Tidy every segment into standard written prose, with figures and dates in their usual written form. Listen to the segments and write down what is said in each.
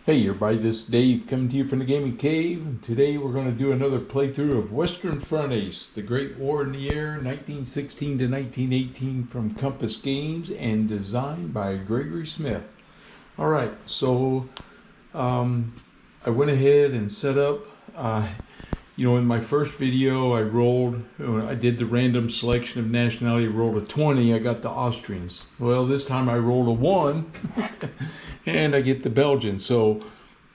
Hey everybody, this is Dave coming to you from the Gaming Cave, and today we're going to do another playthrough of Western Front Ace, the Great War in the Air, 1916 to 1918 from Compass Games and designed by Gregory Smith. Alright, so I went ahead and set up, in my first video I did the random selection of nationality, rolled a 20, I got the Austrians. Well, this time I rolled a 1 and I get the Belgians. So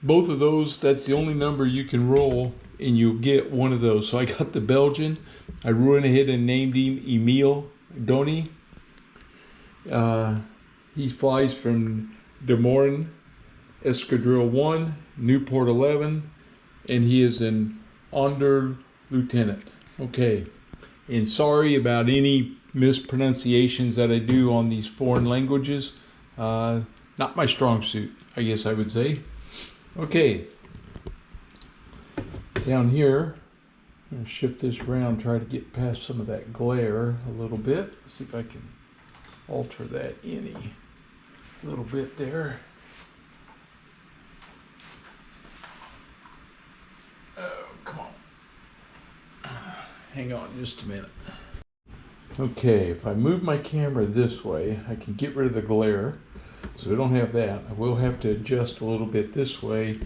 both of those, that's the only number you can roll and you'll get one of those. So I got the Belgian. I went ahead and named him Emil Dony. He flies from Des Moines Escadrille 1, Newport 11, and he is an OnderLt. Okay, and sorry about any mispronunciations that I do on these foreign languages. Not my strong suit, I guess I would say. Okay, down here, I'm going to shift this around, try to get past some of that glare a little bit. Let's see if I can alter that any little bit there. Oh, come on. Hang on just a minute. Okay, if I move my camera this way, I can get rid of the glare. So we don't have that. I will have to adjust a little bit this way.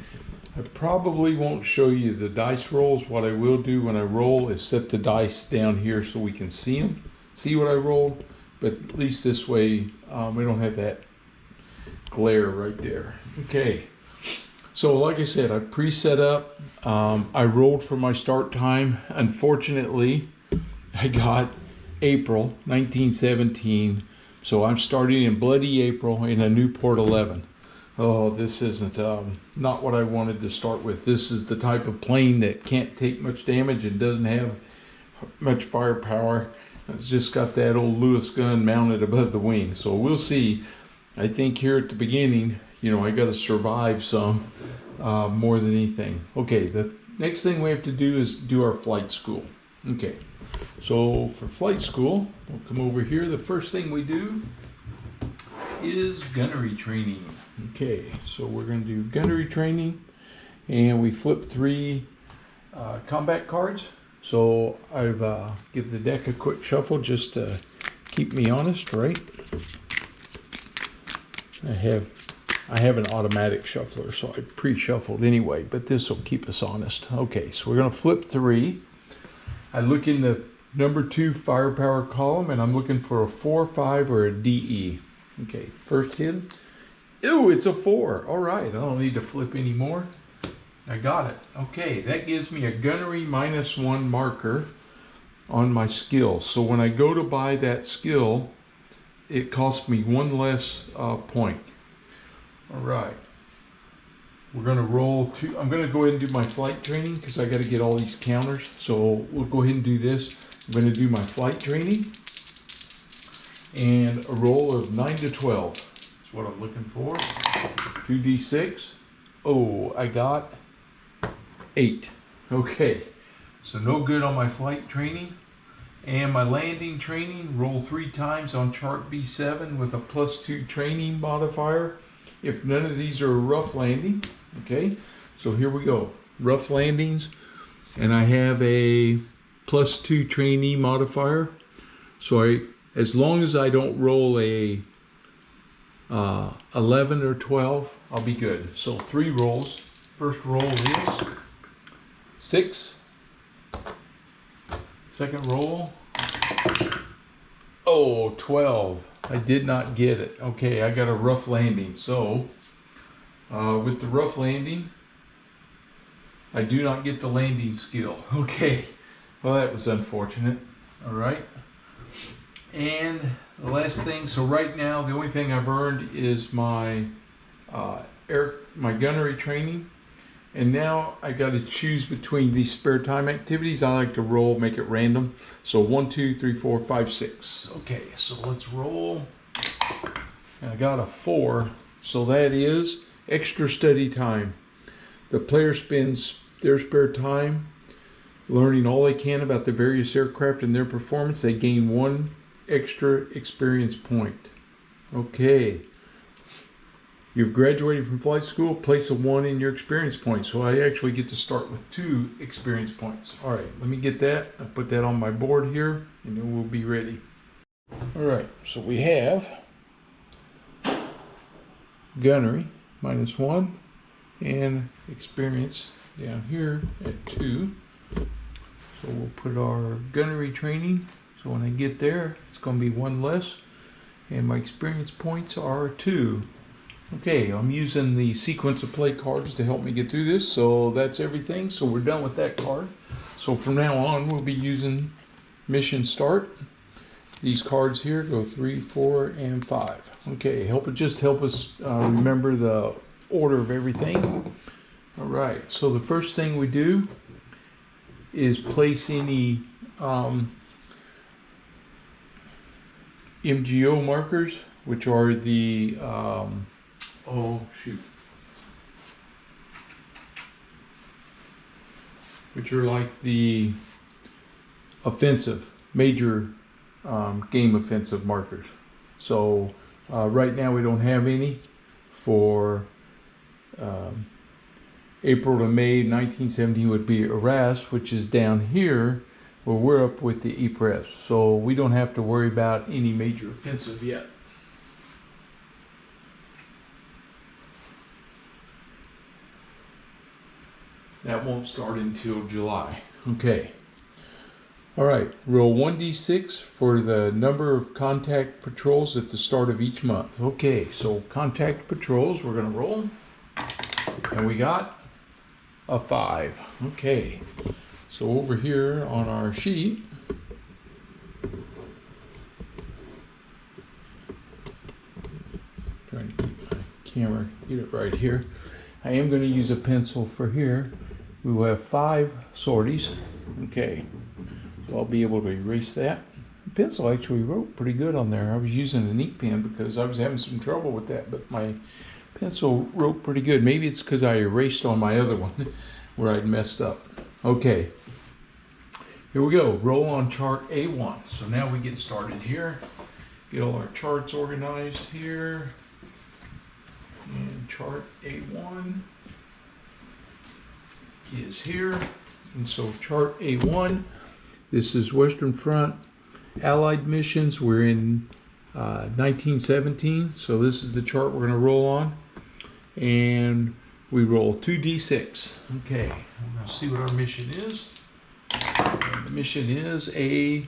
I probably won't show you the dice rolls. What I will do when I roll is set the dice down here so we can see them, see what I rolled. But at least this way, we don't have that glare right there. Okay. So like I said, I pre-set up. I rolled for my start time. Unfortunately, I got April 1917. So I'm starting in bloody April in a Newport 11. Oh, this isn't not what I wanted to start with. This is the type of plane that can't take much damage and doesn't have much firepower. It's just got that old Lewis gun mounted above the wing. So we'll see. I think here at the beginning, I got to survive some more than anything. Okay, the next thing we have to do is do our flight school. Okay. So for flight school, we'll come over here. The first thing we do is gunnery training. Okay, so we're going to do gunnery training, and we flip 3 combat cards. So I've give the deck a quick shuffle just to keep me honest, right? I have an automatic shuffler, so I pre-shuffled anyway, but this will keep us honest. Okay, so we're going to flip 3. I look in the number 2 firepower column, and I'm looking for a 4, 5, or a DE. Okay, first hit. Ew, it's a 4. All right, I don't need to flip anymore. I got it. Okay, that gives me a gunnery -1 marker on my skill. So when I go to buy that skill, it costs me 1 less point. All right. We're going to roll 2. I'm going to go ahead and do my flight training because I got to get all these counters. So we'll go ahead and do this. I'm going to do my flight training. And a roll of 9 to 12. That's what I'm looking for. 2d6. Oh, I got 8. Okay. So no good on my flight training. And my landing training, roll 3 times on chart B7 with a +2 training modifier. If none of these are a rough landing, okay, so here we go. Rough landings, and I have a +2 trainee modifier. So as long as I don't roll a 11 or 12, I'll be good. So 3 rolls. First roll is 6. Second roll, oh, 12. I did not get it. Okay, I got a rough landing. So, with the rough landing, I do not get the landing skill. Okay, well, that was unfortunate. All right. And the last thing, so right now, the only thing I've earned is my my gunnery training. And now I got to choose between these spare time activities. I like to roll, make it random. So 1, 2, 3, 4, 5, 6. Okay, so let's roll. And I got a 4. So that is extra study time. The player spends their spare time learning all they can about the various aircraft and their performance. They gain 1 extra experience point. Okay. You've graduated from flight school, place a 1 in your experience points. So I actually get to start with 2 experience points. All right, let me get that. I put that on my board here, and then we'll be ready. All right, so we have gunnery, -1, and experience down here at 2. So we'll put our gunnery training. So when I get there, it's going to be 1 less, and my experience points are 2. Okay, I'm using the sequence of play cards to help me get through this, so that's everything. So we're done with that card. So from now on, we'll be using mission start. These cards here go 3, 4, and 5. Okay, help us remember the order of everything. All right, so the first thing we do is place any MGO markers, which are the which are like the offensive, major game offensive markers. So right now we don't have any for April to May 1917 would be Arras, which is down here where we're up with the Ypres. So we don't have to worry about any major offensive yet. That won't start until July. Okay. All right, roll 1d6 for the number of contact patrols at the start of each month. Okay, so contact patrols, we're going to roll. And we got a 5. Okay, so over here on our sheet, trying to keep my camera, get it right here. I am going to use a pencil for here. We will have 5 sorties. Okay, so I'll be able to erase that. The pencil actually wrote pretty good on there. I was using an ink pen because I was having some trouble with that, but my pencil wrote pretty good. Maybe it's because I erased on my other one where I'd messed up. Okay, here we go. Roll on chart A1. So now we get started here. Get all our charts organized here. And chart A1 is here. And so chart A1, this is Western Front Allied missions. We're in 1917. So this is the chart we're going to roll on. And we roll 2d6. Okay, I'm going to see what our mission is. And the mission is a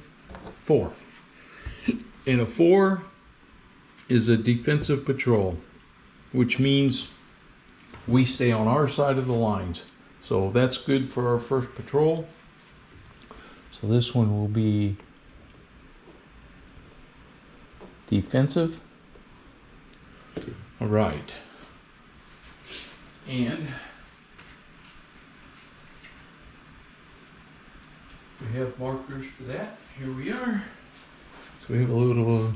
4. And a 4 is a defensive patrol, which means we stay on our side of the lines. So that's good for our first patrol. So this one will be defensive. All right. And we have markers for that. Here we are. So we have a little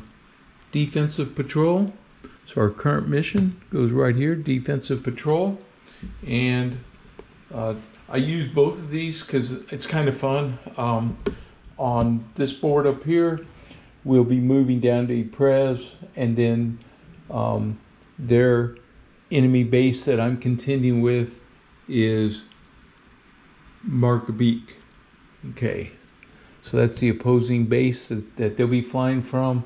defensive patrol. So our current mission goes right here, defensive patrol. And I use both of these because it's kind of fun. On this board up here, we'll be moving down to Ypres, and then their enemy base that I'm contending with is Marguerite. Okay, so that's the opposing base that they'll be flying from.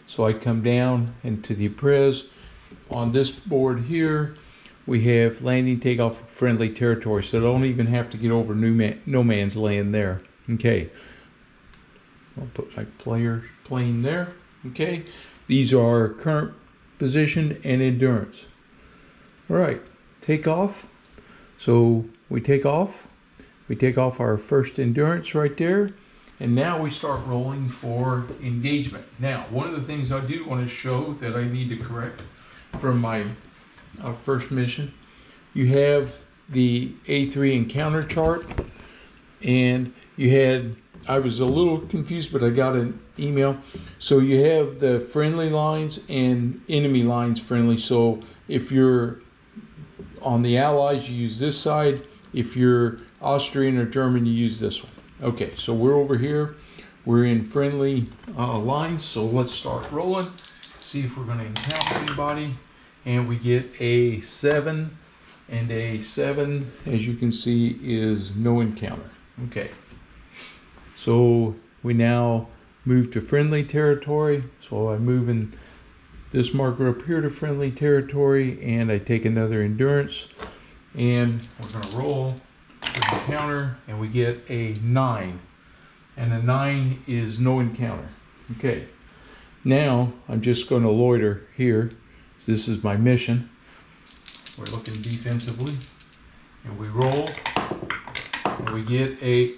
So I come down into the Ypres. On this board here, we have landing, takeoff, friendly territory. So I don't even have to get over no man's land there. Okay, I'll put my plane there. Okay, these are current position and endurance. All right, take off. So we take off. We take off our first endurance right there. And now we start rolling for engagement. Now, one of the things I do want to show that I need to correct from my first mission, you have the A3 encounter chart, and you had, I was a little confused, but I got an email. So you have the friendly lines and enemy lines friendly. So if you're on the Allies, you use this side. If you're Austrian or German, you use this one. Okay, so we're over here. We're in friendly lines, so let's start rolling. See if we're going to encounter anybody. and we get a 7, and a 7, as you can see, is no encounter. Okay, so we now move to friendly territory. So I move in this marker up here to friendly territory, and I take another endurance, and we're going to roll with the encounter, and we get a 9, and a 9 is no encounter. Okay, now I'm just going to loiter here. This is my mission. We're looking defensively, and we roll, and we get a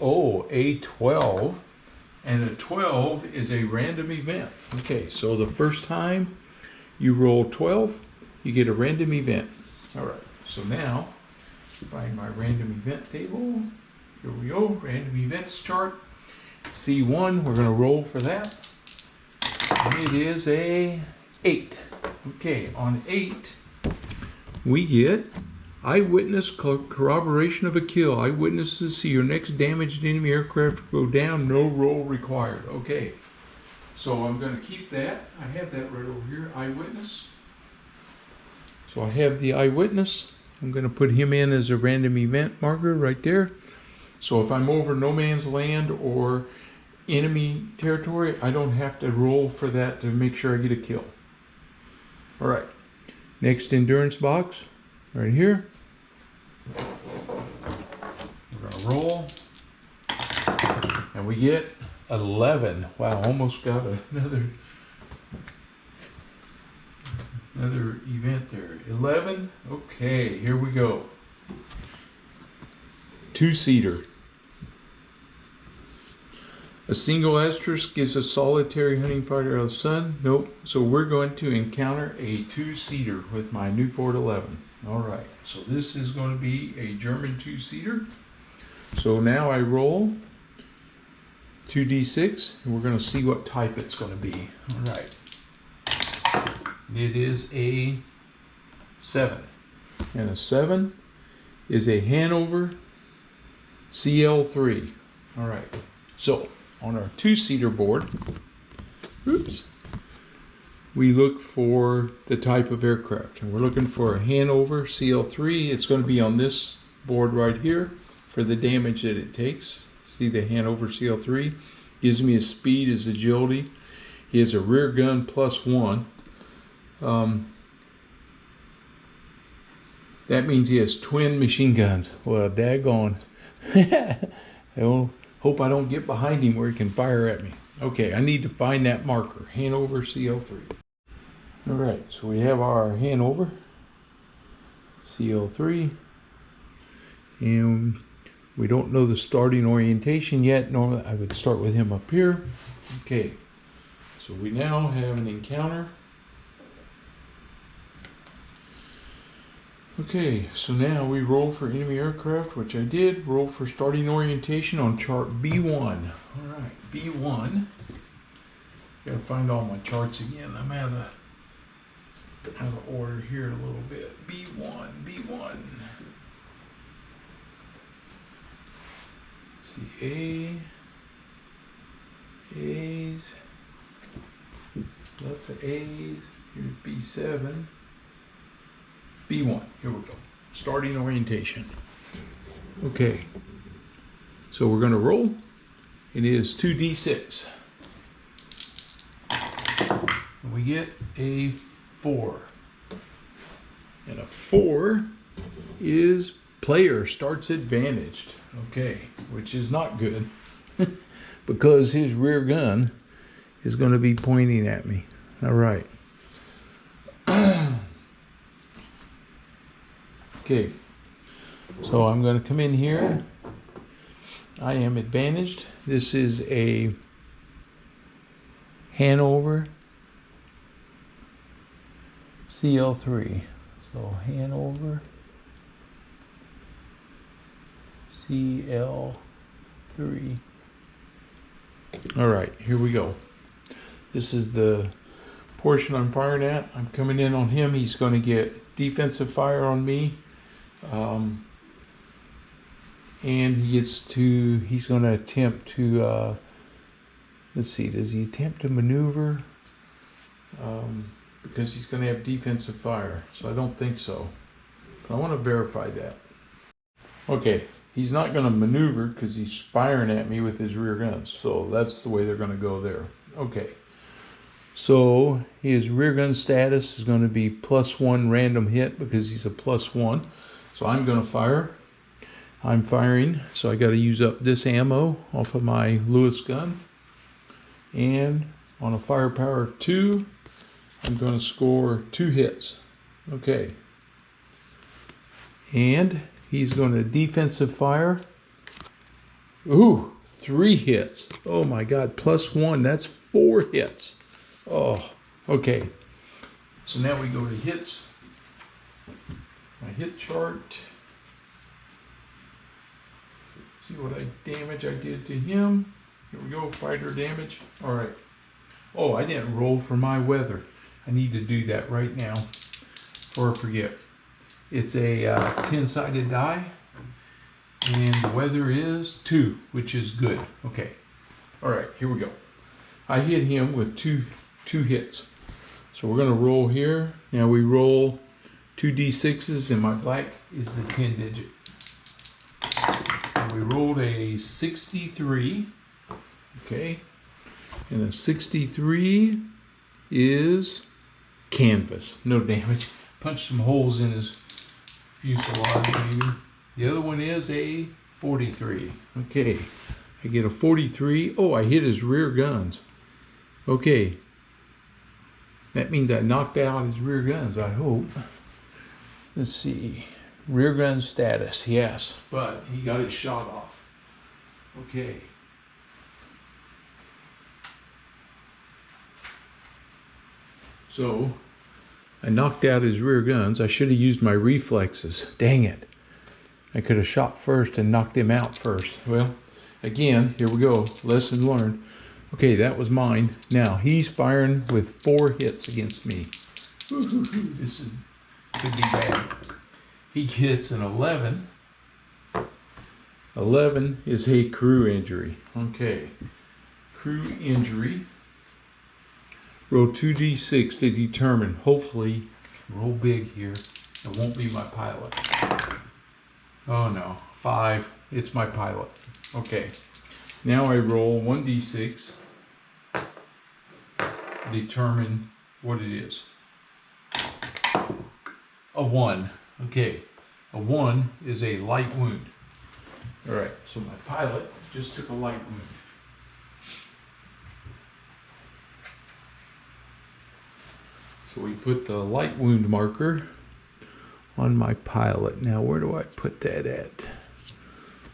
12, and a 12 is a random event. Okay, so the first time you roll 12, you get a random event. All right, so now find my random event table. Here we go, random events chart. C1, we're going to roll for that. And it is a 8. Okay, on 8, we get eyewitness corroboration of a kill. Eyewitnesses see your next damaged enemy aircraft go down, no roll required. Okay, so I'm going to keep that. I have that right over here, eyewitness. So I have the eyewitness. I'm going to put him in as a random event marker right there. So if I'm over no man's land or enemy territory, I don't have to roll for that to make sure I get a kill. All right, next endurance box right here. We're going to roll, and we get 11. Wow, almost got another event there. 11. Okay, here we go. 2-seater. A single asterisk gives a solitary hunting fighter out of the sun. Nope. So we're going to encounter a 2-seater with my Newport 11. All right. So this is going to be a German 2-seater. So now I roll 2d6, and we're going to see what type it's going to be. All right. It is a 7. And a 7 is a Hanover CL3. All right. So on our 2-seater board, we look for the type of aircraft, and we're looking for a Hanover CL3. It's going to be on this board right here for the damage that it takes. See the Hanover CL3 gives me his speed, his agility. He has a rear gun +1. That means he has twin machine guns. Well, daggone. I hope I don't get behind him where he can fire at me. Okay, I need to find that marker, Hanover CL3. All right, so we have our Hanover CL3, and we don't know the starting orientation yet. Normally, I would start with him up here. Okay, so we now have an encounter. Okay, so now we roll for enemy aircraft, which I did. Roll for starting orientation on chart B1. All right, B1. Gotta find all my charts again. I'm out of order here a little bit. B1, B1. See, A's. Lots of A's. Here's B7. B1, here we go. Starting orientation. Okay, so we're going to roll. It is 2d6. And we get a 4. And a 4 is player starts advantaged. Okay, which is not good because his rear gun is going to be pointing at me. All right. Okay, so I'm going to come in here. I am advantaged. This is a Hanover CL3. So Hanover CL3. All right, here we go. This is the portion I'm firing at. I'm coming in on him. He's going to get defensive fire on me. And he's going to attempt to, let's see, does he attempt to maneuver? because he's going to have defensive fire. So I don't think so. But I want to verify that. Okay, he's not going to maneuver because he's firing at me with his rear guns. So that's the way they're going to go there. Okay. So his rear gun status is going to be +1 random hit because he's a +1. So I'm going to fire. I'm firing, so I got to use up this ammo off of my Lewis gun. And on a firepower of 2, I'm going to score 2 hits. Okay. And he's going to defensive fire. Ooh, 3 hits. Oh my God, +1, that's 4 hits. Oh, okay. So now we go to hits. My hit chart. See what damage I did to him. Here we go, fighter damage. All right. Oh, I didn't roll for my weather. I need to do that right now before I forget. It's a 10-sided die, and the weather is 2, which is good. Okay. All right, here we go. I hit him with two hits. So we're going to roll here. Now we roll 2d6s, and my black is the 10 digit. We rolled a 63, okay, and a 63 is canvas, no damage. Punched some holes in his fuselage maybe. The other one is a 43, okay. I get a 43, oh, I hit his rear guns. Okay, that means I knocked out his rear guns, I hope. Let's see. Rear gun status, yes, but he got his shot off. Okay. So, I knocked out his rear guns. I should have used my reflexes. Dang it. I could have shot first and knocked him out first. Well, again, here we go. Lesson learned. Okay, that was mine. Now, he's firing with 4 hits against me. This could be bad. He hits an 11. 11 is a crew injury. Okay. Crew injury. Roll 2d6 to determine. Hopefully, roll big here. It won't be my pilot. Oh no. 5. It's my pilot. Okay. Now I roll 1d6. Determine what it is. A 1. Okay, a 1 is a light wound. All right, so my pilot just took a light wound. So we put the light wound marker on my pilot. Now, where do I put that at?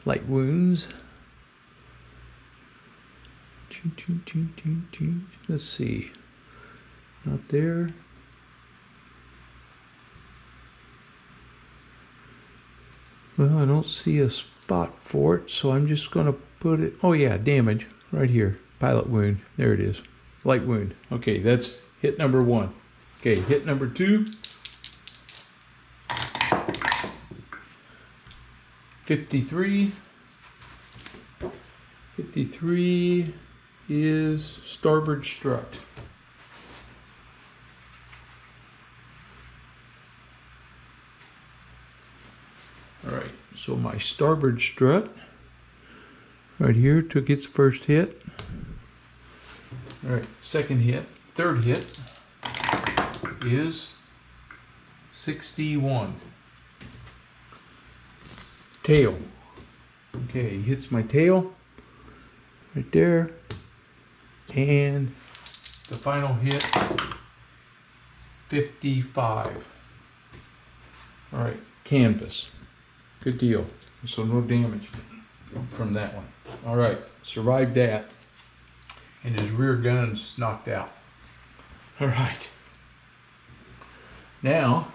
Light wounds. Let's see. Not there. Well, I don't see a spot for it, so I'm just going to put it... Oh, yeah, damage. Right here. Pilot wound. There it is. Light wound. Okay, that's hit number 1. Okay, hit number 2. 53. 53 is starboard strut. All right, so my starboard strut right here took its first hit. All right, second hit, third hit is 61. Tail. Okay, he hits my tail right there. And the final hit, 55. All right, canvas. Good deal. So no damage from that one. All right, survived that. And his rear gun's knocked out. All right. Now,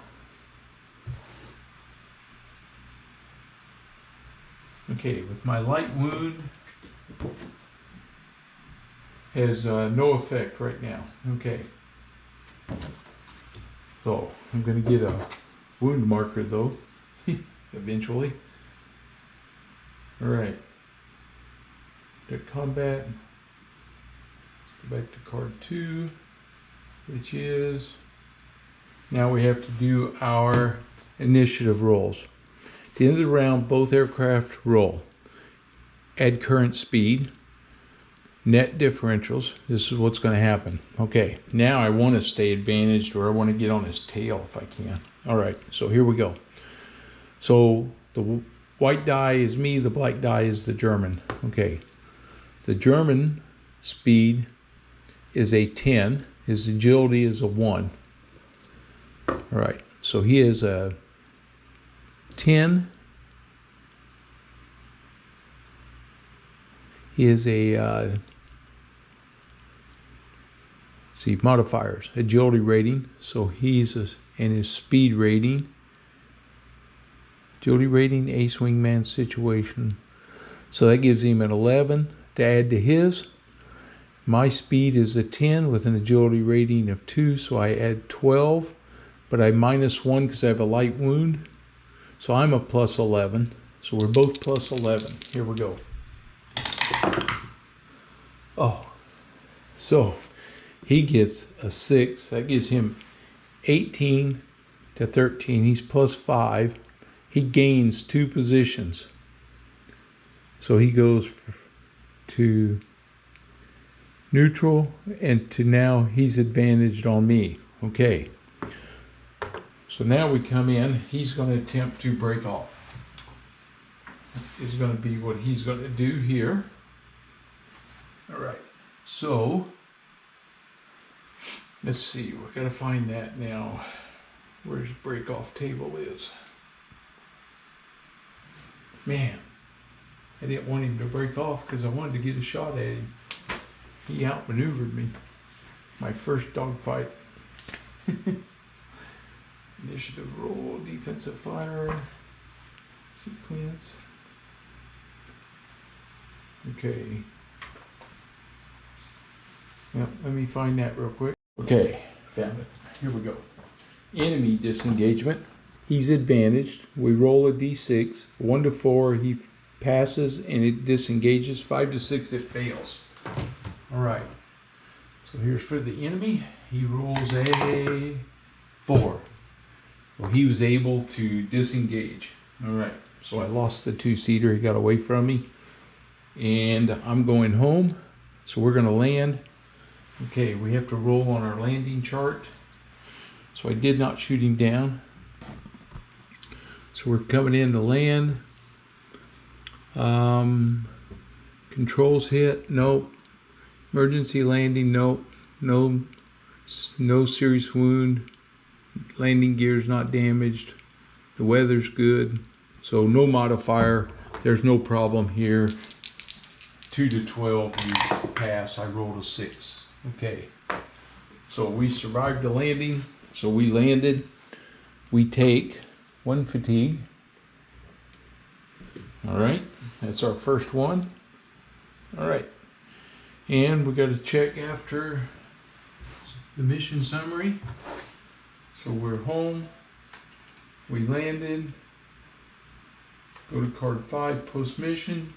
okay, with my light wound, has no effect right now. Okay. So, I'm going to get a wound marker though, eventually. All right. To combat, let's go back to card 2, which is Now we have to do our initiative rolls. At the end of the round, both aircraft roll. Add current speed, net differentials. This is what's going to happen. Okay, now I want to stay advantaged, or I want to get on his tail if I can. All right, so here we go. So the white die is me, the black die is the German. Okay, the German speed is a 10, his agility is a 1. All right, so he is a 10. He is a, see, modifiers, agility rating. So he's and his speed rating. Agility rating, ace wingman situation. So that gives him an 11 to add to his. My speed is a 10 with an agility rating of 2, so I add 12, but I minus 1 because I have a light wound. So I'm a plus 11. So we're both plus 11. Here we go. Oh, so he gets a 6. That gives him 18 to 13. He's plus 5. He gains 2 positions. So he goes to neutral, and to now he's advantaged on me. Okay. So now we come in. He's going to attempt to break off. Is going to be what he's going to do here. All right. So let's see. We're going to find that now. Where his break off table is. Man, I didn't want him to break off because I wanted to get a shot at him. He outmaneuvered me. My first dogfight. Initiative roll, defensive fire, sequence. Okay. Well, let me find that real quick. Okay, found it. Here we go. Enemy disengagement. He's advantaged. We roll a d6. 1 to 4, he passes and it disengages. 5 to 6, it fails. All right. So here's for the enemy. He rolls a 4. Well, he was able to disengage. All right. So I lost the 2-seater. He got away from me. And I'm going home. So we're going to land. Okay, we have to roll on our landing chart. So I did not shoot him down. So we're coming in to land. Controls hit, nope. Emergency landing, nope. No serious wound. Landing gear's not damaged. The weather's good. So no modifier. There's no problem here. 2 to 12, you pass. I rolled a 6. Okay. So we survived the landing. So we landed. We take 1 fatigue. All right, that's our first one. All right, and we got to check after the mission summary. So we're home, we landed, go to card 5, post mission,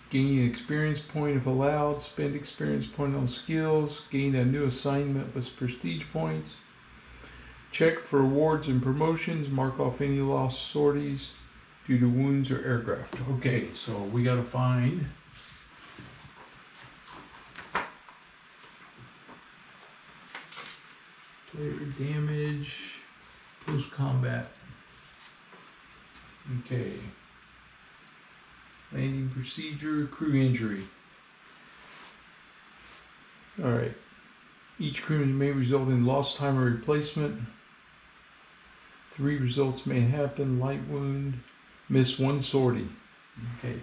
gain an experience point if allowed, spend experience point on skills, gain a new assignment with prestige points, check for awards and promotions, mark off any lost sorties due to wounds or aircraft. Okay, so we got to find player damage, post combat. Okay, landing procedure, crew injury. All right, each crewman may result in lost time or replacement. 3 results may happen: light wound, miss 1 sortie. Okay.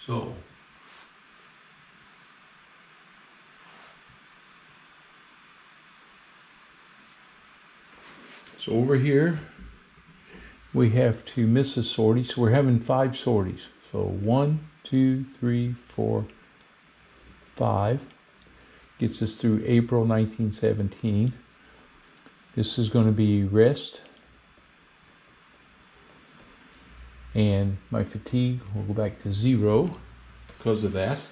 So over here we have to miss a sortie. So we're having 5 sorties. So 1, 2, 3, 4, 5 gets us through April 1917. This is going to be rest, and my fatigue will go back to 0 because of that.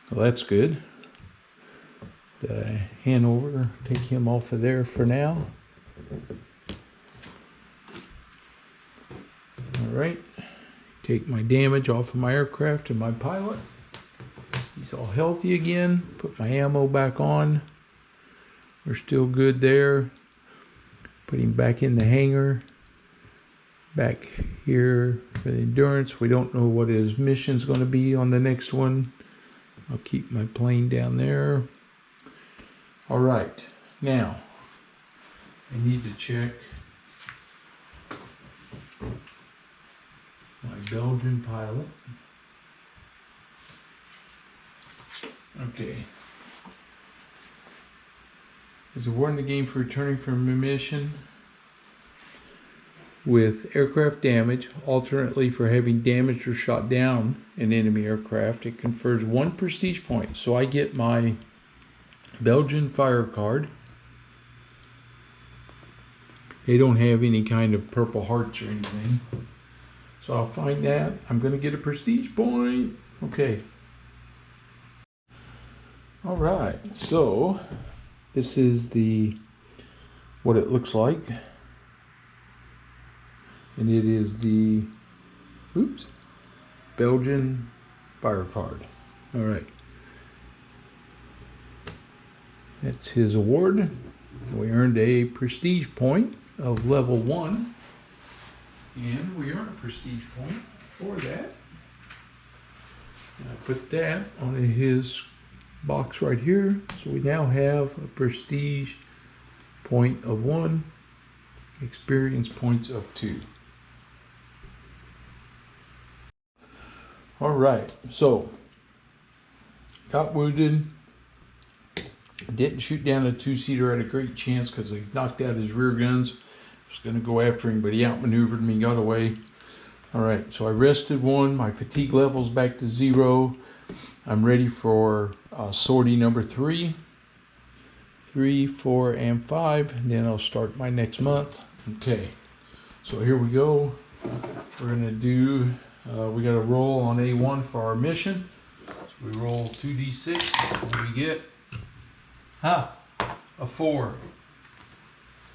Well, that's good. the Hanover, take him off of there for now. All right, take my damage off of my aircraft and my pilot. He's all healthy again. Put my ammo back on. We're still good there. Put him back in the hangar. Back here for the endurance. We don't know what his mission's going to be on the next one. I'll keep my plane down there. All right, now I need to check my Belgian pilot. Okay. Is awarding the game for returning from a mission with aircraft damage, alternately for having damaged or shot down an enemy aircraft. It confers 1 prestige point. So I get my Belgian fire card. They don't have any kind of purple hearts or anything. So I'll find that. I'm going to get a prestige point. Okay. All right. So this is what it looks like. And it is the, Belgian fire card. All right. That's his award. We earned a prestige point of level 1. And we earned a prestige point for that. And I put that on his box right here. So we now have a prestige point of 1, experience points of 2. All right, so got wounded. Didn't shoot down a 2-seater. Had a great chance because he knocked out his rear guns. Was going to go after him, but he outmaneuvered me, got away. All right, so I rested one. My fatigue level's back to 0. I'm ready for sortie number 3, 4, and 5, and then I'll start my next month. Okay, so here we go. We're gonna do. We got to roll on A1 for our mission. So we roll 2d6, and we get a 4.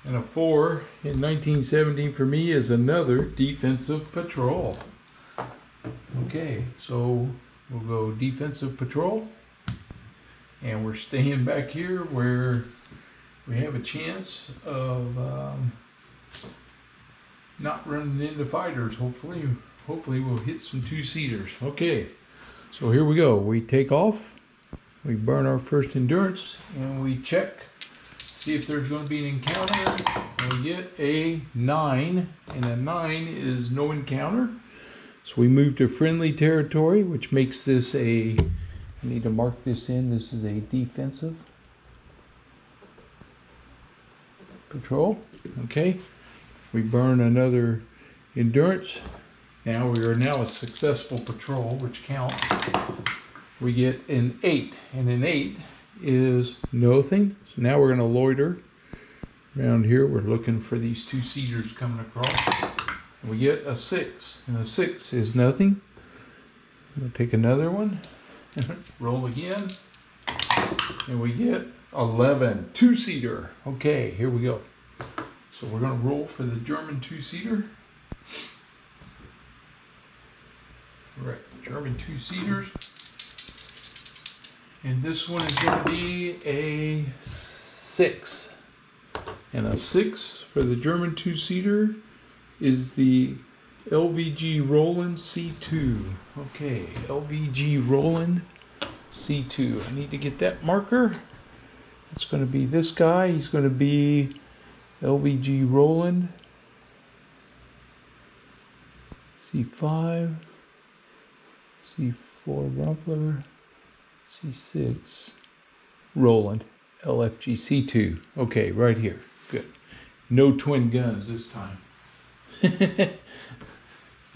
And a 4 in 1917 for me is another defensive patrol. Okay, so we'll go defensive patrol. And we're staying back here where we have a chance of not running into fighters, hopefully. Hopefully we'll hit some 2-seaters. Okay, so here we go. We take off, we burn our first endurance, and we check, see if there's going to be an encounter. And we get a 9, and a 9 is no encounter. So we move to friendly territory, which makes this I need to mark this in, this is a defensive patrol. Okay, we burn another endurance. Now we are a successful patrol, which counts. We get an 8, and an 8 is nothing. So now we're going to loiter around here. We're looking for these 2-seaters coming across. And we get a 6, and a 6 is nothing. I'm going to take another one, roll again, and we get 11, 2-seater. Okay, here we go. So we're going to roll for the German 2-seater. Right, German 2-seaters. And this one is going to be a 6. And a 6 for the German 2-seater is the LVG Roland C2. Okay, LVG Roland C2. I need to get that marker. It's going to be this guy. He's going to be LVG Roland C5. C4 Rumpler, C6 Roland, LFG C2. Okay, right here. Good. No twin guns this time.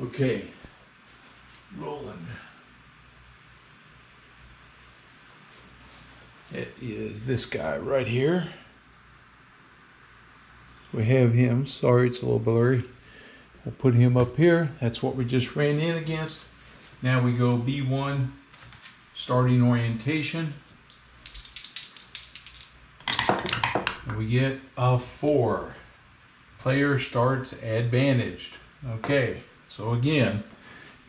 Okay, Roland. It is this guy right here. We have him. Sorry, it's a little blurry. We'll put him up here. That's what we just ran in against. Now we go B1, starting orientation. We get a 4. Player starts advantaged. Okay, so again,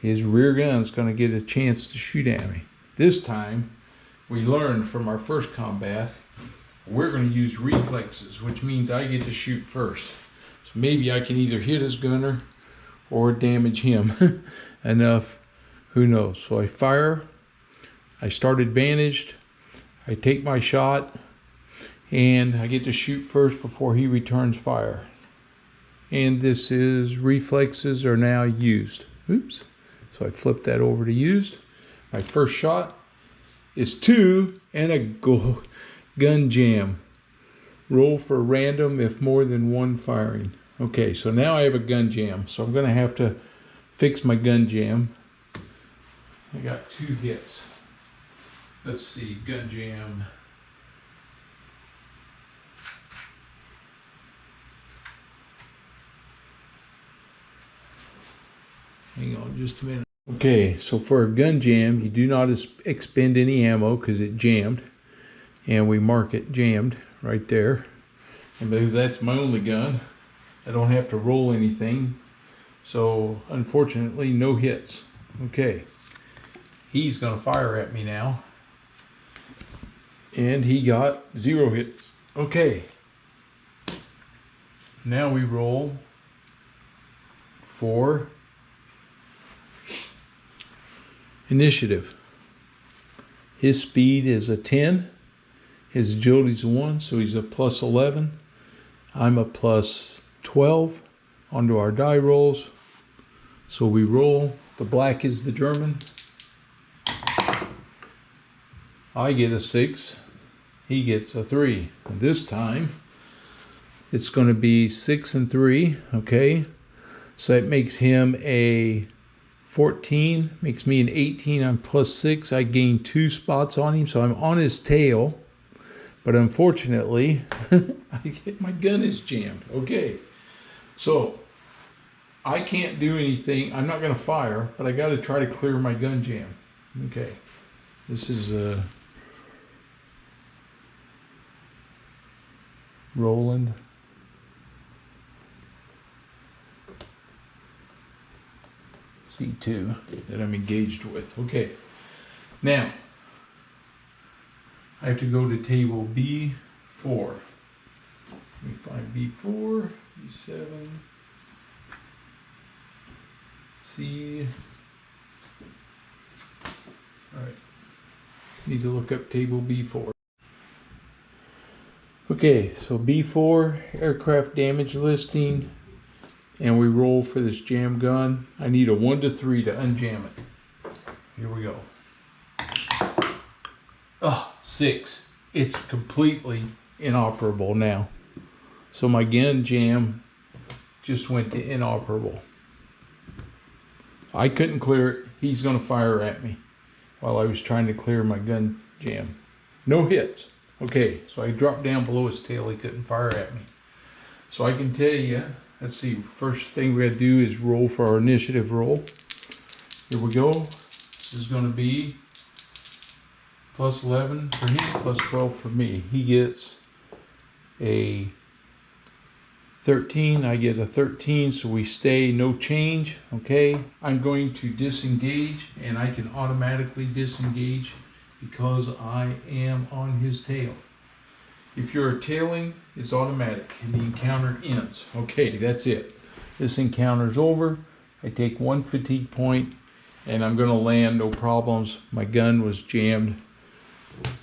his rear gun's going to get a chance to shoot at me. This time, we learned from our first combat, we're going to use reflexes, which means I get to shoot first. So maybe I can either hit his gunner or damage him enough. Who knows? So I fire. I start advantaged. I take my shot. And I get to shoot first before he returns fire. And this is reflexes are now used. Oops. So I flip that over to used. My first shot is 2 and a gun jam. Roll for random if more than 1 firing. Okay, so now I have a gun jam. So I'm going to have to fix my gun jam. I got 2 hits. Let's see, gun jam. Hang on just a minute. Okay, so for a gun jam, you do not expend any ammo because it jammed. And we mark it jammed right there. And because that's my only gun, I don't have to roll anything. So unfortunately, no hits. Okay, he's gonna fire at me now. And he got 0 hits. Okay, now we roll for initiative. His speed is a 10. His agility is 1, so he's a plus 11. I'm a plus 12. Onto our die rolls. So we roll. The black is the German. I get a 6. He gets a 3. And this time, it's going to be 6 and 3. Okay. So that makes him a 14, makes me an 18. I'm plus 6. I gain 2 spots on him, so I'm on his tail. But unfortunately, my gun is jammed. Okay, so I can't do anything. I'm not going to fire, but I got to try to clear my gun jam. Okay, this is Roland. C2 that I'm engaged with. Okay, now I have to go to table B4. Let me find B4, B7, C. All right, need to look up table B4. Okay, so B4, aircraft damage listing, and we roll for this jam gun. I need a 1 to 3 to unjam it. Here we go. Oh, 6. It's completely inoperable now. So my gun jam just went to inoperable. I couldn't clear it. He's going to fire at me while I was trying to clear my gun jam. No hits. Okay, so I dropped down below his tail. He couldn't fire at me. So I can tell you, let's see, first thing we got to do is roll for our initiative roll. Here we go. This is going to be plus 11 for him, plus 12 for me. He gets a 13, I get a 13, so we stay no change. Okay, I'm going to disengage, and I can automatically disengage because I am on his tail. If you're tailing, it's automatic and the encounter ends. Okay, that's it. This encounter's over. I take 1 fatigue point and I'm gonna land, no problems. My gun was jammed.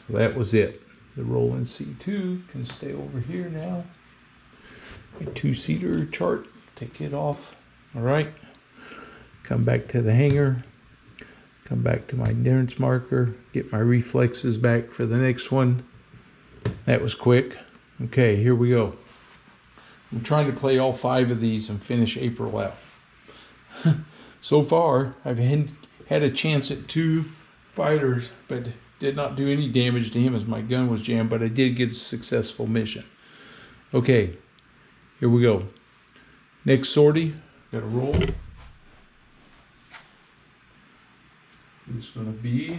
That was it. The Roland C2 can stay over here now. My 2-seater chart, take it off. All right, come back to the hangar. Come back to my endurance marker, get my reflexes back for the next one. That was quick. Okay, here we go. I'm trying to play all 5 of these and finish April out. So far, I've had a chance at 2 fighters, but did not do any damage to him as my gun was jammed, but I did get a successful mission. Okay, here we go. Next sortie, got to roll. It's going to be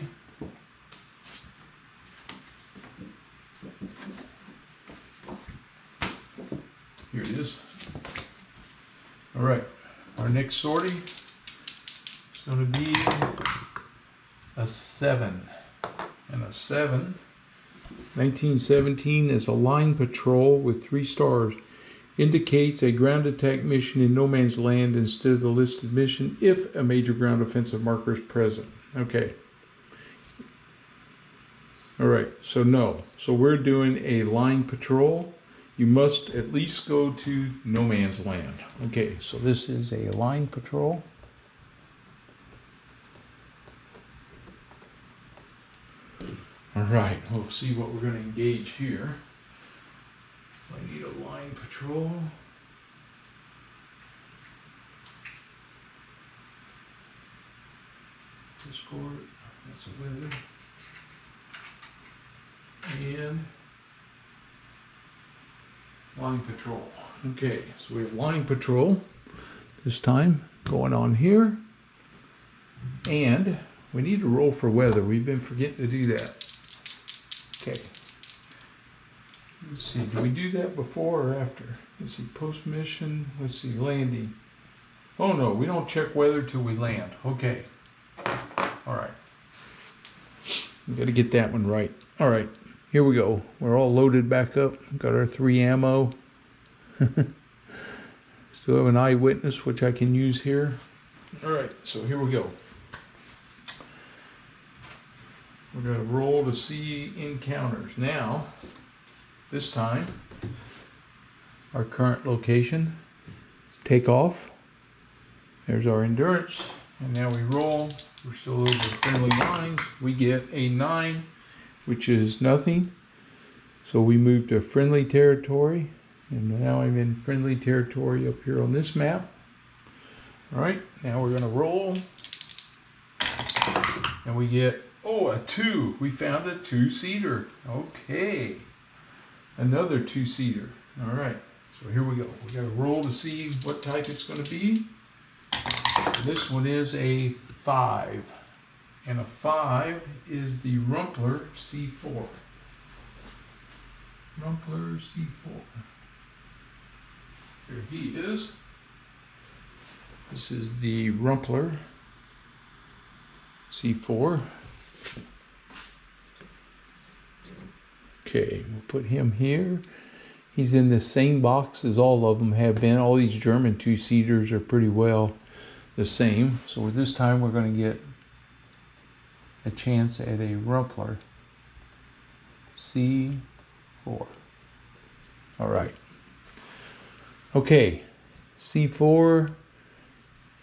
next sortie is going to be a 7. And a 7, 1917, is a line patrol with 3 stars. Indicates a ground attack mission in no man's land instead of the listed mission if a major ground offensive marker is present. Okay. All right, so no. So we're doing a line patrol. You must at least go to no man's land. Okay, so this is a line patrol. All right, we'll see what we're going to engage here. I need a line patrol. Escort, that's a weather. And line patrol. Okay, so we have line patrol this time going on here. And we need to roll for weather. We've been forgetting to do that. Okay. Let's see, do we do that before or after? Let's see, post mission, let's see, landing. Oh no, we don't check weather till we land. Okay. All right. We got to get that one right. All right, here we go. We're all loaded back up. Got our 3 ammo. Still have an eyewitness, which I can use here. All right, so here we go. We're going to roll to see encounters. Now, this time, our current location, take off. There's our endurance. And now we roll. We're still over friendly lines. We get a 9, which is nothing. So we move to friendly territory. And now I'm in friendly territory up here on this map. All right, now we're going to roll. And we get, oh, a 2. We found a 2-seater. Okay. Another 2-seater. All right, so here we go. We got to roll to see what type it's going to be. This one is a 5. And a 5 is the Rumpler C4. Rumpler C4. Here he is. This is the Rumpler C4. Okay, we'll put him here. He's in the same box as all of them have been. All these German 2-seaters are pretty well the same. So this time we're going to get a chance at a Rumpler C4. All right. Okay, C4.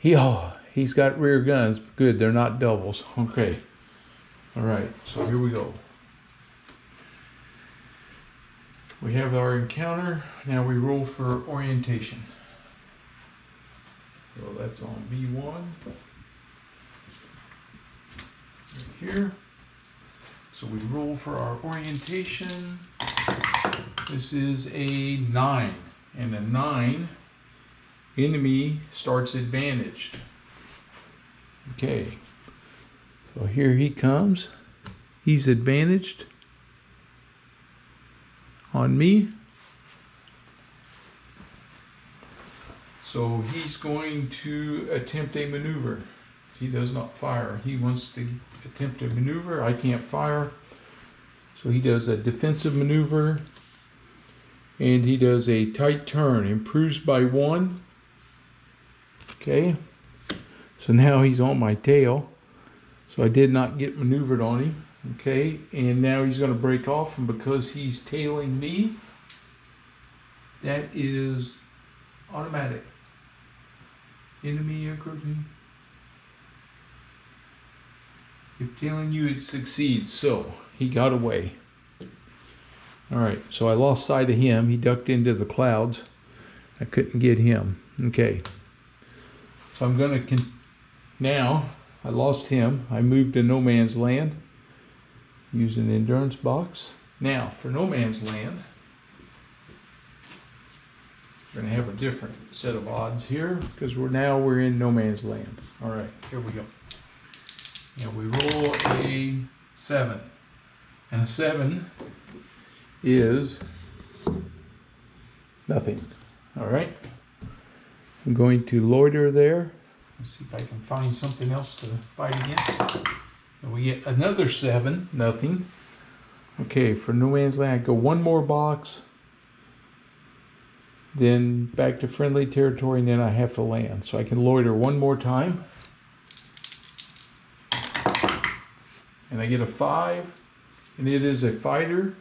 He's got rear guns. Good, they're not doubles. Okay. All right, so here we go. We have our encounter. Now we roll for orientation. So that's on B1. Right here. So we roll for our orientation. This is a 9. And a 9, enemy starts advantaged. Okay. So here he comes. He's advantaged on me. So he's going to attempt a maneuver. He does not fire. He wants to attempt a maneuver. I can't fire. So he does a defensive maneuver. And he does a tight turn. Improves by 1. Okay. So now he's on my tail. So I did not get maneuvered on him. Okay. And now he's going to break off. And because he's tailing me, that is automatic. Enemy aircraft. If tailing you, it succeeds. So he got away. All right, so I lost sight of him. He ducked into the clouds. I couldn't get him. Okay. So I'm going to now, I lost him. I moved to no man's land. Use an endurance box. Now, for no man's land, we're going to have a different set of odds here because we're in no man's land. All right, here we go. And we roll a 7. And a 7 is nothing. All right. I'm going to loiter there. Let's see if I can find something else to fight against. And we get another 7, nothing. Okay, for no man's land, I go one more box, then back to friendly territory, and then I have to land. So I can loiter one more time. And I get a 5, and it is a fighter.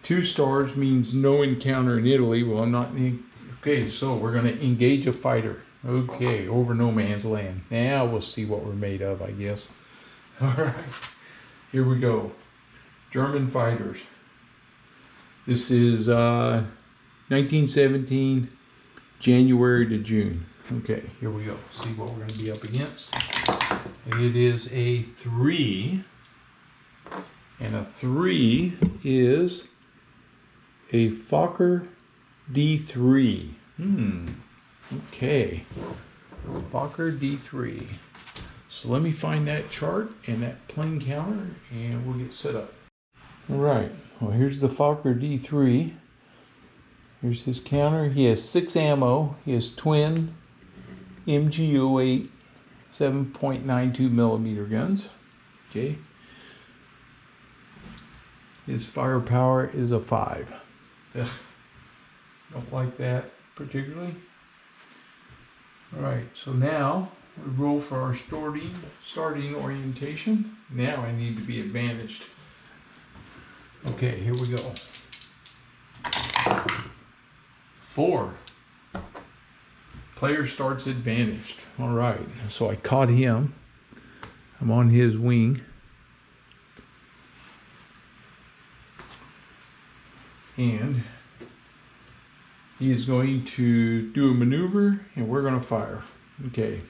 2 stars means no encounter in Italy. Well, I'm not. Okay, so we're going to engage a fighter. Okay, over no man's land. Now we'll see what we're made of, I guess. All right, here we go. German fighters. This is 1917, January to June. Okay, here we go. See what we're going to be up against. It is a 3, and a 3 is a Fokker D3. Okay, Fokker D3. So let me find that chart and that plane counter, and we'll get set up. All right, well, here's the Fokker D3. Here's his counter. He has 6 ammo. He has twin MG08 7.92 millimeter guns. Okay. His firepower is a 5. Ugh, don't like that particularly. All right, so now we roll for our starting orientation. Now I need to be advantaged. Okay, here we go. 4. Player starts advantaged. All right, so I caught him. I'm on his wing. And he is going to do a maneuver, and we're going to fire. Okay,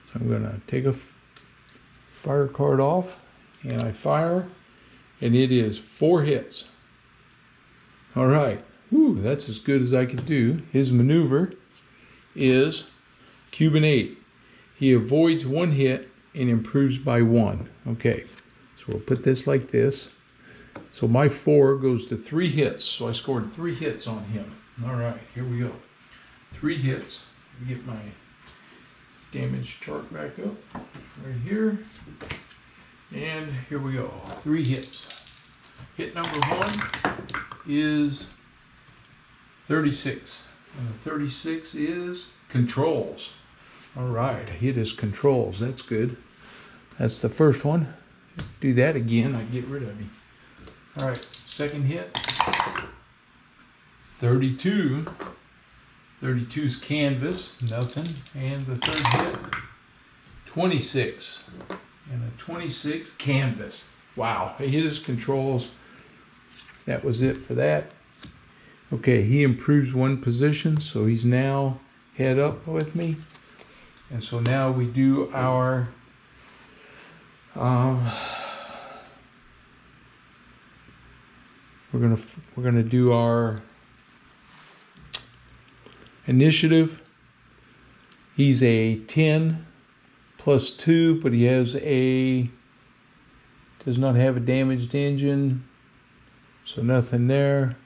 so I'm going to take a fire card off, and I fire, and it is 4 hits. All right, whew, that's as good as I could do. His maneuver is Cuban 8. He avoids 1 hit and improves by 1. Okay, so we'll put this like this. So my 4 goes to 3 hits. So I scored 3 hits on him. All right, here we go. 3 hits. Let me get my damage chart back up right here. And here we go. 3 hits. Hit number 1 is 36. And the 36 is controls. All right, I hit his controls. That's good. That's the first one. Do that again, I get rid of him. All right, second hit. 32. 32's canvas, nothing. And the third hit, 26. And a 26 canvas. Wow, I hit his controls. That was it for that. Okay, he improves 1 position, so he's now head up with me. And so now we do our we're gonna do our initiative. He's a 10 plus 2, but he does not have a damaged engine, so nothing there.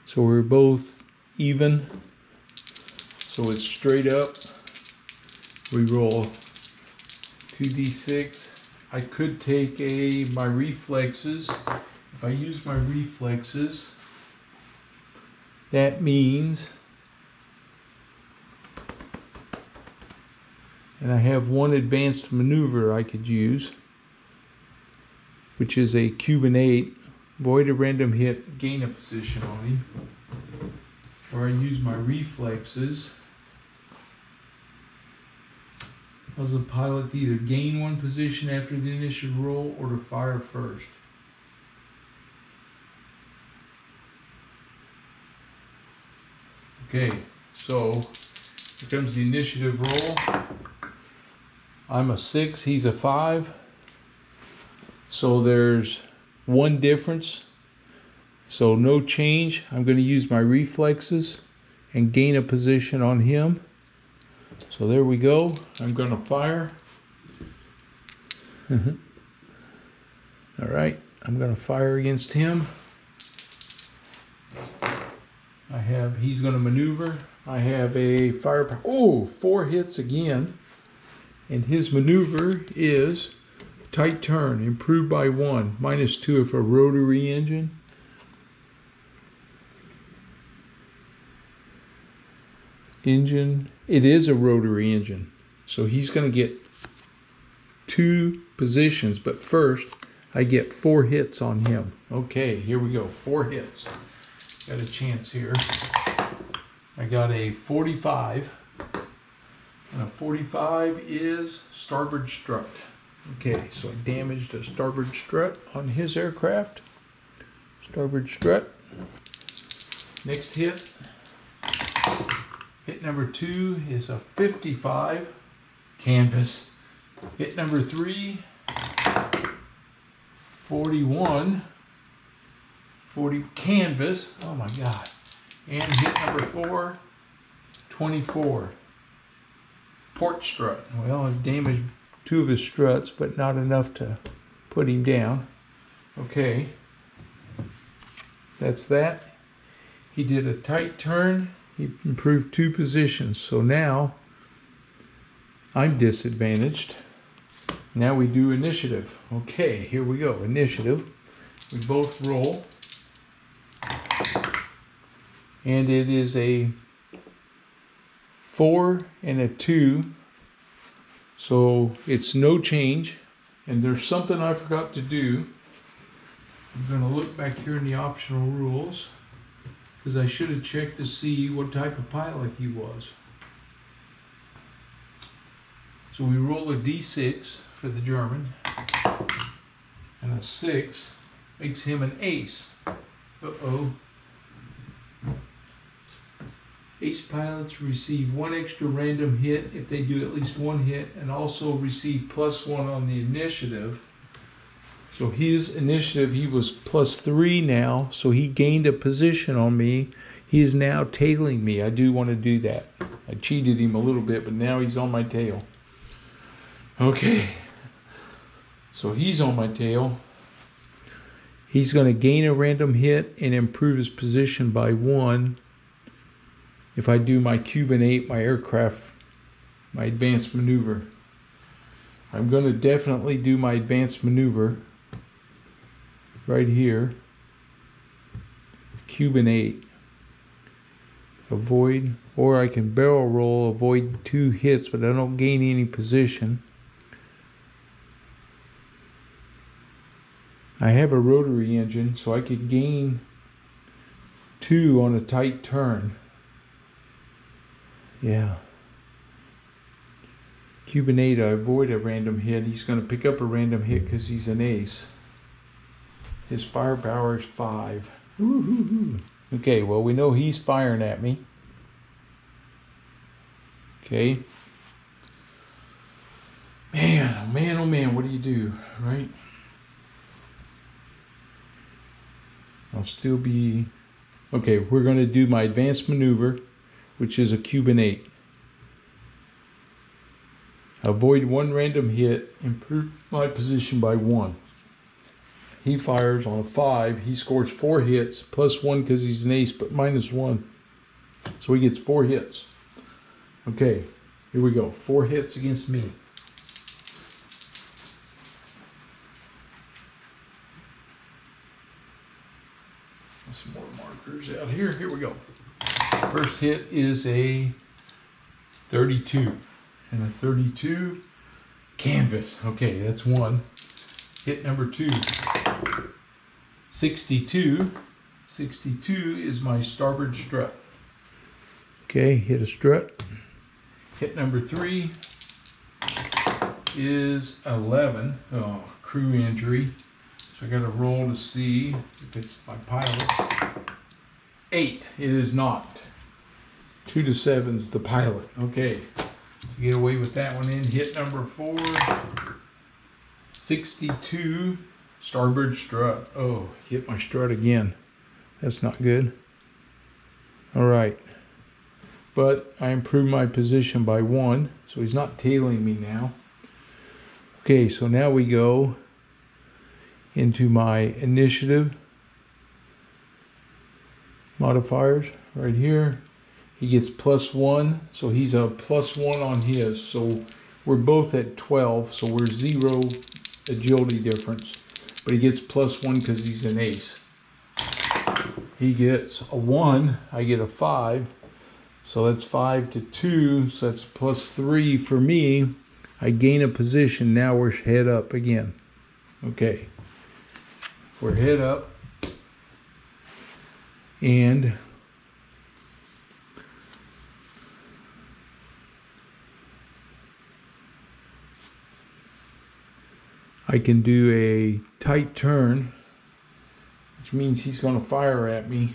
So we're both even. So it's straight up. We roll 2d6. I could take my reflexes. If I use my reflexes, that means, and I have 1 advanced maneuver I could use, which is a Cuban 8. Void a random hit, gain a position on him. Or I use my reflexes. As a pilot to either gain 1 position after the initial roll or to fire first. Okay, so here comes the initiative roll. I'm a 6, he's a 5. So there's 1 difference. So no change. I'm going to use my reflexes and gain a position on him. So there we go. I'm going to fire. All right, I'm going to fire against him. he's going to maneuver. I have a firepower. Oh, 4 hits again. And his maneuver is tight turn, improved by 1, -2 if a rotary engine. It is a rotary engine. So he's going to get 2 positions, but first I get 4 hits on him. Okay, here we go, 4 hits. Got a chance here. I got a 45, and a 45 is starboard strut. Okay, so I damaged a starboard strut on his aircraft. Starboard strut. Next hit. Hit number 2 is a 55 canvas. Hit number 3, 41, 40 canvas. Oh my God. And hit number 4, 24. Port strut. Well, I've damaged 2 of his struts, but not enough to put him down. Okay. That's that. He did a tight turn. He improved 2 positions. So now I'm disadvantaged. Now we do initiative. Okay, here we go. Initiative. We both roll. And it is a 4 and a 2. So it's no change. And there's something I forgot to do. I'm going to look back here in the optional rules, because I should have checked to see what type of pilot he was. So we roll a d6 for the German, and a 6 makes him an ace. Uh-oh. Ace pilots receive 1 extra random hit if they do at least 1 hit, and also receive +1 on the initiative. So his initiative, he was +3 now, so he gained a position on me. He is now tailing me. I do want to do that. I cheated him a little bit, but now he's on my tail. Okay. So he's on my tail. He's going to gain a random hit and improve his position by 1 if I do my Cuban 8, my aircraft, my advanced maneuver. I'm going to definitely do my advanced maneuver right here. Cuban 8. Avoid, or I can barrel roll, avoid 2 hits, but I don't gain any position. I have a rotary engine, so I could gain 2 on a tight turn. Yeah. Cuban 8, I avoid a random hit. He's going to pick up a random hit because he's an ace. His firepower is 5. Woo-hoo-hoo. Okay, well, we know he's firing at me. Okay. Man, oh man, what do you do, right? I'll still be... Okay, we're going to do my advanced maneuver, which is a Cuban 8. Avoid 1 random hit, improve my position by 1. He fires on a 5. He scores 4 hits, +1 because he's an ace, but -1. So he gets 4 hits. Okay, here we go. 4 hits against me. Some more markers out here. Here we go. First hit is a 32. And a 32 canvas. Okay, that's 1. Hit number 2. 62. 62 is my starboard strut. Okay, hit a strut. Hit number 3 is 11. Oh, crew injury. So I got to roll to see if it's my pilot. 8. It is not. 2 to 7's the pilot. Okay. So get away with that one in. Hit number 4. 62. Starboard strut. Oh, hit my strut again. That's not good. All right. But I improved my position by 1. So he's not tailing me now. Okay, so now we go into my initiative. modifiers right here. He gets +1, so he's a +1 on his. So we're both at 12, so we're 0 agility difference. But he gets +1 because he's an ace. He gets a 1, I get a 5. So that's 5 to 2, so that's +3 for me. I gain a position, now we're head up again. Okay, we're head up. And I can do a tight turn, which means he's going to fire at me,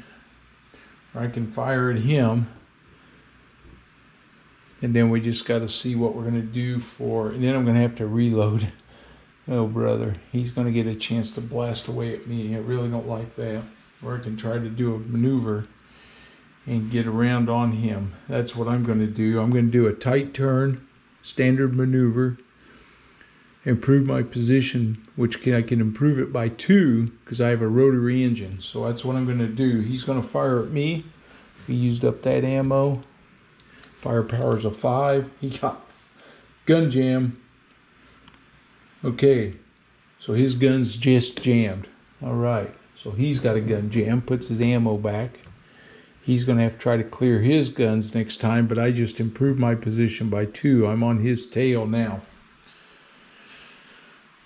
or I can fire at him. And then we just got to see what we're going to do for, and then I'm going to have to reload. Oh, brother, he's going to get a chance to blast away at me. I really don't like that. Or I can try to do a maneuver and get around on him. That's what I'm going to do. I'm going to do a tight turn, standard maneuver, improve my position, which I can improve it by 2 because I have a rotary engine. So that's what I'm going to do. He's going to fire at me. We used up that ammo. Firepower is a 5. He got gun jam. Okay, so his gun's just jammed. All right, so he's got a gun jam, puts his ammo back. He's going to have to try to clear his guns next time, but I just improved my position by 2. I'm on his tail now.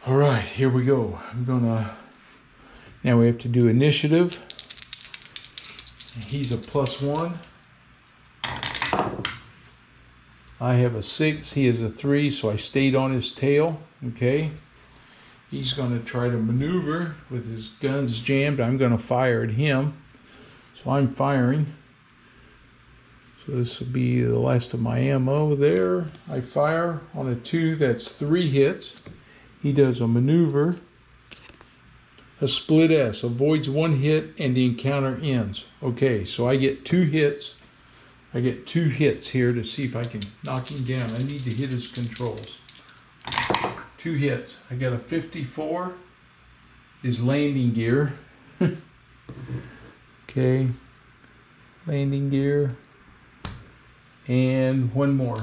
All right, here we go. Now we have to do initiative. He's a +1. I have a 6, he has a 3, so I stayed on his tail. Okay, he's going to try to maneuver with his guns jammed. I'm going to fire at him, so I'm firing. So this will be the last of my ammo there. I fire on a 2, that's 3 hits. He does a maneuver, a split S, avoids 1 hit and the encounter ends. Okay, so I get 2 hits. I get 2 hits here to see if I can knock him down. I need to hit his controls. 2 hits. I got a 54. His landing gear. Okay. Landing gear. And 1 more.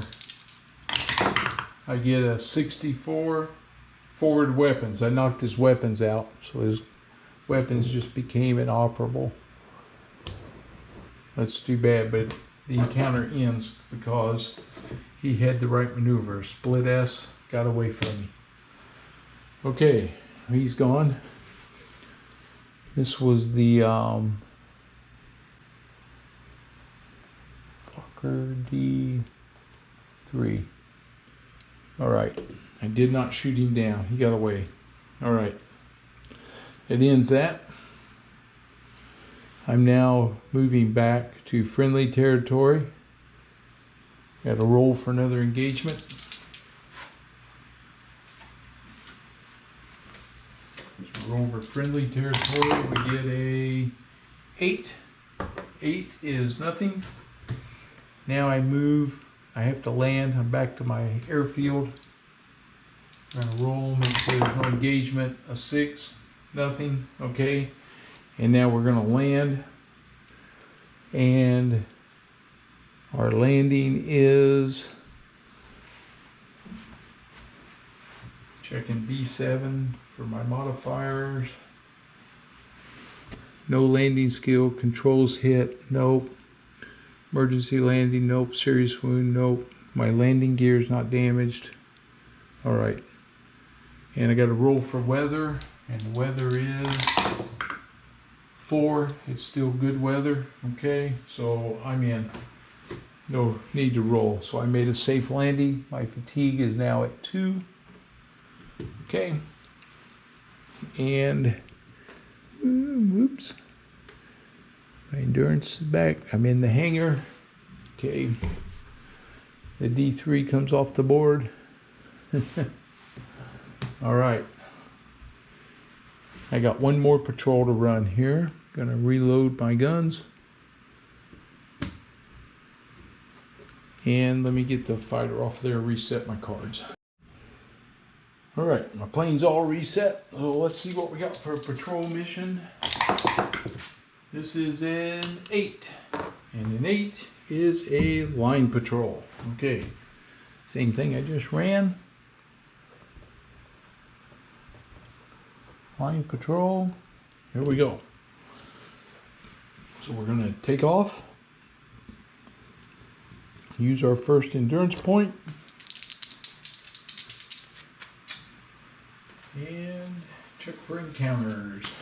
I get a 64. Forward weapons. I knocked his weapons out, so his weapons just became inoperable. That's too bad, but the encounter ends because he had the right maneuver. Split S got away from me. Okay, he's gone. This was the Blocker D3. All right, I did not shoot him down. He got away. All right, it ends that. I'm now moving back to friendly territory. Got to roll for another engagement. So roll over friendly territory. We get a 8. 8 is nothing. Now I move. I have to land. I'm back to my airfield. I'm going to roll, make sure there's no engagement. A 6, nothing. Okay. And now we're going to land, and our landing is, checking B7 for my modifiers. No landing skill, controls hit, nope. Emergency landing, nope. Serious wound, nope. My landing gear is not damaged. All right. And I got to roll for weather, and the weather is 4. It's still good weather. Okay, so I'm in. No need to roll. So I made a safe landing. My fatigue is now at 2. Okay. And whoops. My endurance is back. I'm in the hangar. Okay. The D3 comes off the board. All right. I got 1 more patrol to run here. Gonna reload my guns. And let me get the fighter off there, reset my cards. All right, my plane's all reset. So let's see what we got for a patrol mission. This is an 8, and an 8 is a line patrol. Okay, same thing I just ran. Line patrol, here we go. So we're gonna take off, use our first endurance point, and check for encounters.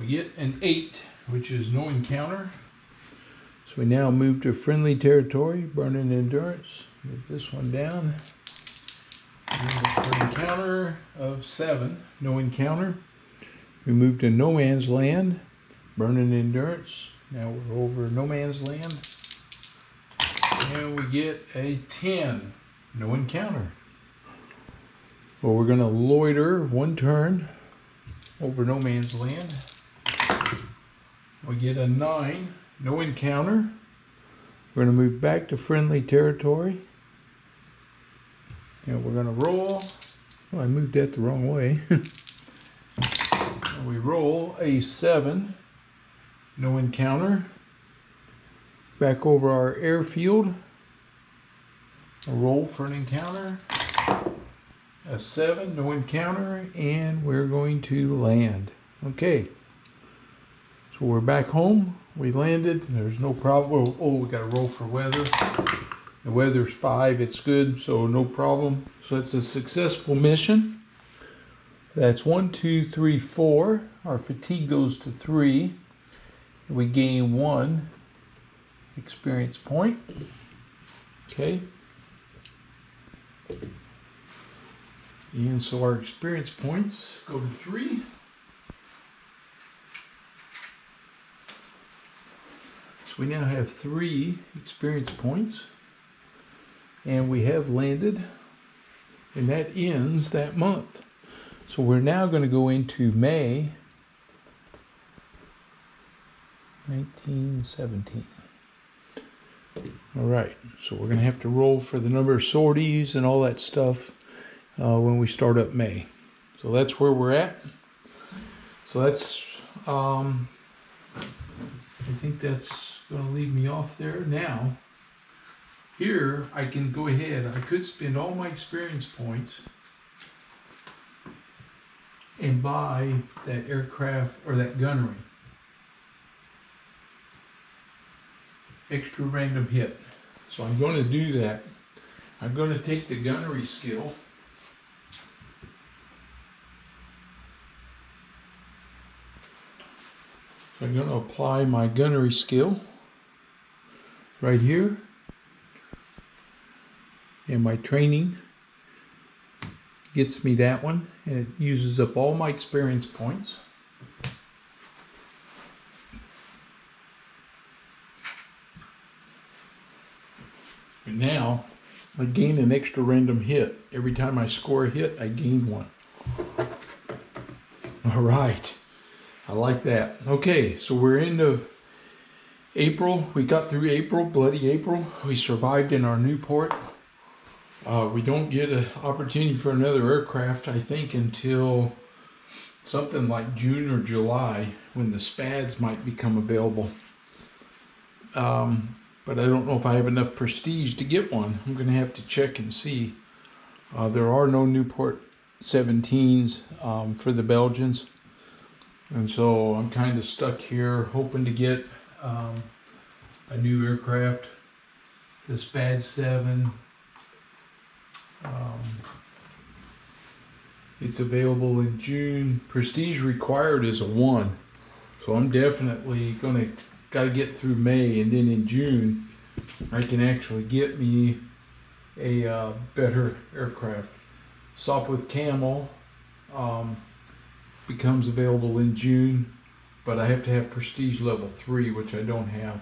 We get an 8, which is no encounter. So we now move to friendly territory, burning endurance. Move this one down. For an encounter of 7, no encounter. We move to no man's land, burning endurance. Now we're over no man's land. And we get a 10, no encounter. Well, we're gonna loiter 1 turn over no man's land. We get a 9, no encounter. We're gonna move back to friendly territory. And we're gonna roll. Oh, I moved that the wrong way. We roll a 7, no encounter. Back over our airfield. A roll for an encounter. A 7, no encounter, and we're going to land. Okay. So we're back home. We landed. There's no problem. Oh, we got to roll for weather. The weather's 5. It's good, so no problem. So it's a successful mission. That's 1, 2, 3, 4. Our fatigue goes to 3. We gain 1 experience point. Okay. And so our experience points go to 3. So we now have 3 experience points. And we have landed. And that ends that month. So we're now going to go into May 1917. All right, so we're going to have to roll for the number of sorties and all that stuff when we start up May. So that's where we're at. So that's, I think that's going to leave me off there. Now, here I can go ahead. I could spend all my experience points and buy that aircraft or that gunnery. Extra random hit. So I'm going to do that. I'm going to take the gunnery skill. So I'm going to apply my gunnery skill right here. And my training gets me that one. And it uses up all my experience points. And now I gain an extra random hit. Every time I score a hit, I gain 1. All right. I like that. Okay, so we're into April. We got through April, bloody April. We survived in our new port. We don't get an opportunity for another aircraft, I think, until something like June or July when the SPADs might become available. But I don't know if I have enough prestige to get one. I'm going to have to check and see. There are no Newport 17s for the Belgians. And so I'm kind of stuck here hoping to get a new aircraft. The SPAD 7. It's available in June. Prestige required is a 1. So I'm definitely got to get through May, and then in June I can actually get me a better aircraft. Sopwith Camel becomes available in June, but I have to have Prestige level 3, which I don't have.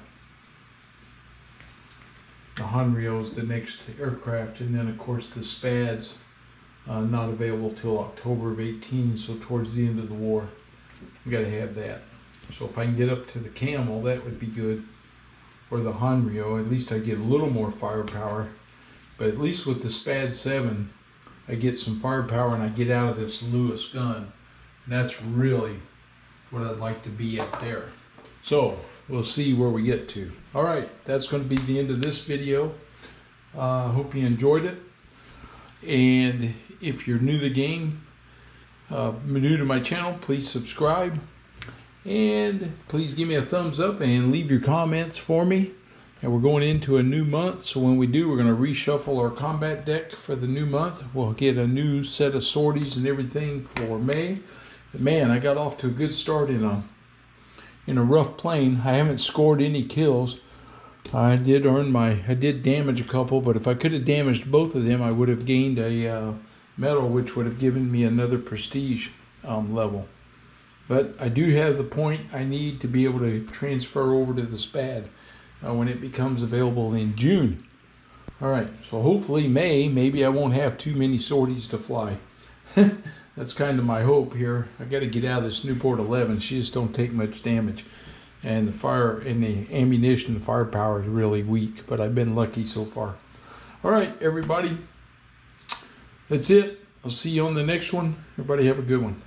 The Hanrio is the next aircraft, and then of course the SPADs not available till October of 18, so towards the end of the war. We got to have that. So if I can get up to the Camel, that would be good. Or the Hanrio, at least I get a little more firepower. But at least with the SPAD 7, I get some firepower and I get out of this Lewis gun. And that's really what I'd like to be at there. So we'll see where we get to. All right, that's going to be the end of this video. Hope you enjoyed it. And if you're new to the game, new to my channel, please subscribe. And please give me a thumbs up and leave your comments for me. And we're going into a new month, so when we do, we're going to reshuffle our combat deck for the new month. We'll get a new set of sorties and everything for May. But man, I got off to a good start in a rough plane. I haven't scored any kills. I did damage a couple, but if I could have damaged both of them, I would have gained a medal, which would have given me another prestige level. But I do have the point I need to be able to transfer over to the SPAD when it becomes available in June. All right, so hopefully maybe I won't have too many sorties to fly. That's kind of my hope here. I got to get out of this Newport 11. She just don't take much damage. And the fire and the ammunition, the firepower is really weak, but I've been lucky so far. All right, everybody. That's it. I'll see you on the next one. Everybody have a good one.